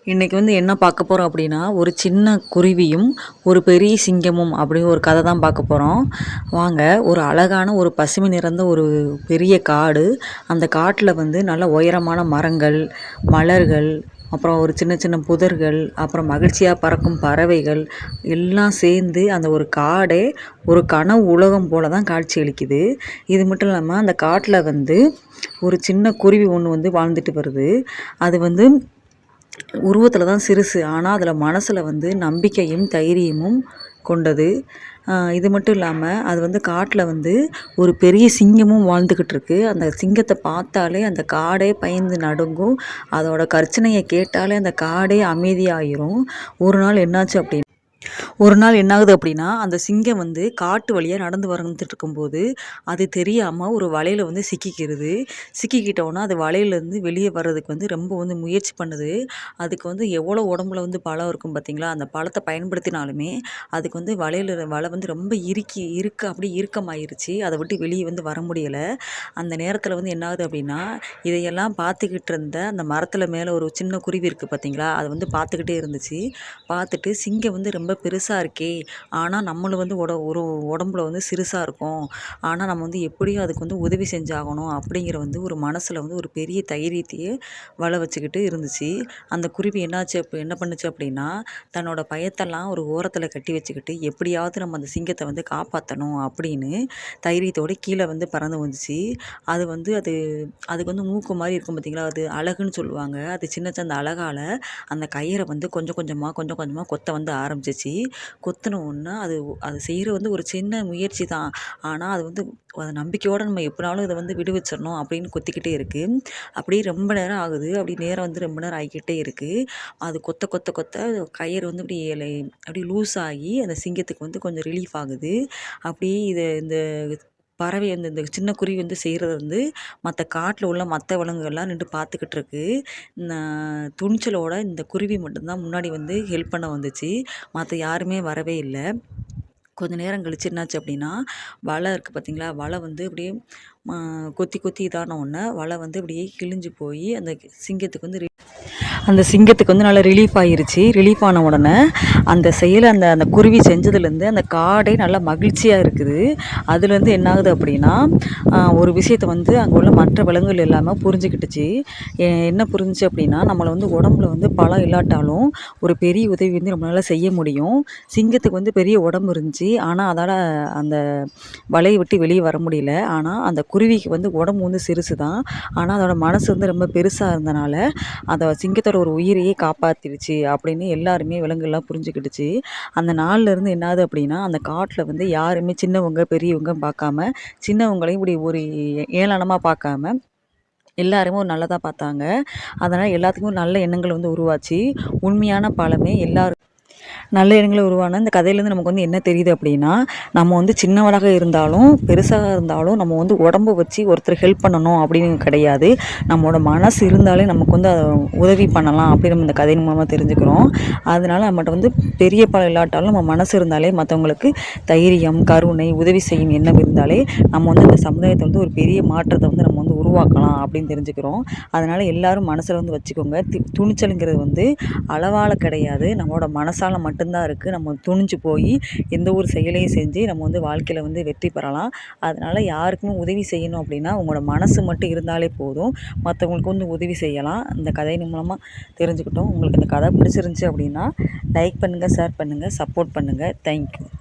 இன்னைக்கு என்ன பார்க்க போறோம் அப்படின்னா, ஒரு சின்ன குருவியும், ஒரு பெரிய சிங்கமும் அப்படின்னு ஒரு கதை தான் பார்க்க போறோம். வாங்க, ஒரு அழகான ஒரு பசுமை நிறைந்த ஒரு பெரிய காடு. அந்த காட்டுல நல்ல உயரமான மரங்கள், மலர்கள், அப்புறம் ஒரு சின்ன சின்ன புதர்கள், அப்புறம் மகிழ்ச்சியா பறக்கும் பறவைகள் எல்லாம் சேர்ந்து அந்த ஒரு காடே ஒரு கனவு உலகம் போல தான் காட்சியளிக்குது. இது மட்டும் இல்லாம அந்த காட்டுல ஒரு சின்ன குருவி ஒண்ணு வாழ்ந்துட்டு வருது. அது உருவத்துல தான் சிறுசு. ஆனா, அதுல மனசுல நம்பிக்கையும், தைரியமும் கொண்டது. இது மட்டும் இல்லாம, அது காட்டுல ஒரு பெரிய சிங்கமும் வாழ்ந்துகிட்டு இருக்கு. அந்த சிங்கத்த பார்த்தாலே அந்த காடே பயந்து நடுங்கும். அதோட கர்ச்சனைய கேட்டாலே அந்த காடே அமைதியாயிரும். ஒரு நாள் என்னாச்சு அப்படின்னா ஒரு நாள் என்னாகுது அப்படின்னா, அந்த சிங்கம் காட்டு வழியா நடந்து வந்துட்டு இருக்கும்போது, அது தெரியாம ஒரு வலையில சிக்கிக்கிருது. சிக்கிக்கிட்டோன அது வலையிலேருந்து வெளிய வர்றதுக்கு ரொம்ப முயற்சி பண்ணுது. அதுக்கு எவ்வளோ உடம்புல பலம் இருக்கும் பார்த்தீங்களா? அந்த பலத்த பயன்படுத்தினாலுமே, அதுக்கு வலையில வலை ரொம்ப அப்படியே இறுக்கமாயிருச்சு. அத விட்டு வெளிய வர முடியல. அந்த நேரத்தில என்னாகுது அப்படின்னா, இதையெல்லாம் பார்த்துக்கிட்டு இருந்த அந்த மரத்தில மேல ஒரு சின்ன குருவி இருக்கு பார்த்தீங்களா? அது பார்த்துக்கிட்டே இருந்துச்சு. பார்த்துட்டு சிங்கம் ரொம்ப பெருசா இருக்கே! ஆனா நம்மளும் ஒரு உடம்புல சிறுசா இருக்கோம். ஆனா நம்ம எப்படியும் அதுக்கு உதவி செஞ்சாகணும் அப்படிங்கிற ஒரு மனசுல ஒரு பெரிய தைரியத்தையே வல வச்சுக்கிட்டு இருந்துச்சு. அந்த குருவி என்ன பண்ணுச்சு அப்படின்னா, தன்னோட பயத்தெல்லாம் ஒரு ஓரத்துல கட்டி வச்சுக்கிட்டு, எப்படியாவது நம்ம அந்த சிங்கத்த காப்பாத்தணும் அப்படின்னு தைரியத்தோட கீழ பறந்து வந்துச்சு. அது அது அதுக்கு மூக்கு மாரி இருக்கும் பார்த்தீங்களா? அது அலகுன்னு சொல்லுவாங்க. அது சின்ன அந்த அலகால அந்த கயிற கொஞ்சம் கொஞ்சமா கொத்த ஆரம்பிச்சுச்சு. கொத்துன உடனே அது அது செய்கிற ஒரு சின்ன முயற்சி தான். ஆனால் அது அது நம்பிக்கையோடு நம்ம எப்படினாலும் இதை விடுவிச்சிடணும் அப்படின்னு கொத்திக்கிட்டே இருக்குது. அப்படியே ரொம்ப நேரம் ஆகுது. அப்படி நேரம் ரொம்ப நேரம் ஆகிக்கிட்டே இருக்குது. அது கொத்த கொத்த கொத்த கயிறு இப்படி அப்படி லூஸ் ஆகி அந்த சிங்கத்துக்கு கொஞ்சம் ரிலீஃப் ஆகுது. அப்படியே இந்த பறவை இந்த சின்ன குருவி செய்கிறது மற்ற காட்டில் உள்ள மற்ற விலங்குகள்லாம் நின்று பார்த்துக்கிட்டு இருக்கு. துணிச்சலோட இந்த குருவி மட்டும்தான் முன்னாடி ஹெல்ப் பண்ண வந்துச்சு. மற்ற யாருமே வரவே இல்லை. கொஞ்ச நேரம் கழிச்சு என்னாச்சு அப்படின்னா, வலை இருக்குது பார்த்தீங்களா? வலை அப்படியே கொத்தி கொத்தி இதான உடனே வலை அப்படியே கிழிஞ்சு போய் அந்த சிங்கத்துக்கு நல்லா ரிலீஃப் ஆயிருச்சு. ரிலீஃப் ஆன உடனே அந்த செயலை அந்த குருவி செஞ்சதுலேருந்து அந்த காடே நல்லா மகிழ்ச்சியாக இருக்குது. அதுலேருந்து என்ன ஆகுது அப்படின்னா, ஒரு விஷயத்தை அங்கே உள்ள மற்ற விலங்குகள் எல்லாமே புரிஞ்சுக்கிட்டுச்சு. என்ன புரிஞ்சுச்சு அப்படின்னா, நம்மளை உடம்புல பலம் இல்லாட்டாலும் ஒரு பெரிய உதவி நம்மளால செய்ய முடியும். சிங்கத்துக்கு பெரிய உடம்பு இருந்துச்சு. ஆனால் அதால் அந்த வலையை விட்டு வெளியே வர முடியல. ஆனால் அந்த குருவிக்கு உடம்பு சிறுசு தான். ஆனால் அதோட மனசு ரொம்ப பெருசாக இருந்தனால அதை சிங்கத்தோட ஒரு உயிரையே காப்பாற்றிடுச்சு அப்படின்னு எல்லாருமே விலங்குகள்லாம் புரிஞ்சுக்கிட்டுச்சு. அந்த நாள்லேருந்து என்னாது அப்படின்னா, அந்த காட்டில் யாருமே சின்னவங்க பெரியவங்க பார்க்காம, சின்னவங்களையும் இப்படி ஒரு ஏளனமாக பார்க்காம எல்லாருமே ஒரு நல்லதாக பார்த்தாங்க. அதனால் எல்லாத்துக்குமே ஒரு நல்ல எண்ணங்கள் உருவாச்சு. உண்மையான பலமே எல்லாரும் நல்ல எண்ணங்கள உருவான இந்த கதையிலேருந்து நமக்கு என்ன தெரியுது அப்படின்னா, நம்ம சின்னவளாக இருந்தாலும், பெருசாக இருந்தாலும் நம்ம உடம்பு வச்சு ஒருத்தர் ஹெல்ப் பண்ணணும் அப்படின்னு கிடையாது. நம்மளோட மனசு இருந்தாலே நமக்கு உதவி பண்ணலாம் அப்படின்னு நம்ம இந்த கதையின் மூலமாக தெரிஞ்சுக்கிறோம். அதனால நம்மகிட்ட பெரிய பலம் இல்லாட்டாலும் நம்ம மனசு இருந்தாலே மற்றவங்களுக்கு தைரியம், கருணை, உதவி செய்யும் எண்ணம் இருந்தாலே நம்ம இந்த சமுதாயத்தை ஒரு பெரிய மாற்றத்தை நம்ம உருவாக்கலாம் அப்படின்னு தெரிஞ்சுக்கிறோம். அதனால் எல்லாரும் மனசில் வச்சுக்கோங்க. துணிச்சலுங்கிறது அளவால் கிடையாது, நம்மளோட மனசால் மட்டும்தான் இருக்குது. நம்ம துணிஞ்சு போய் எந்த ஒரு செயலையும் செஞ்சு நம்ம வாழ்க்கையில் வெற்றி பெறலாம். அதனால் யாருக்குமே உதவி செய்யணும் அப்படின்னா உங்களோட மனசு மட்டும் இருந்தாலே போதும். மற்றவங்களுக்கு உதவி செய்யலாம். இந்த கதையின் மூலமாக தெரிஞ்சுக்கிட்டோம். உங்களுக்கு இந்த கதை பிடிச்சிருந்துச்சி அப்படின்னா லைக் பண்ணுங்கள், ஷேர் பண்ணுங்கள், சப்போர்ட் பண்ணுங்கள். தேங்க்யூ.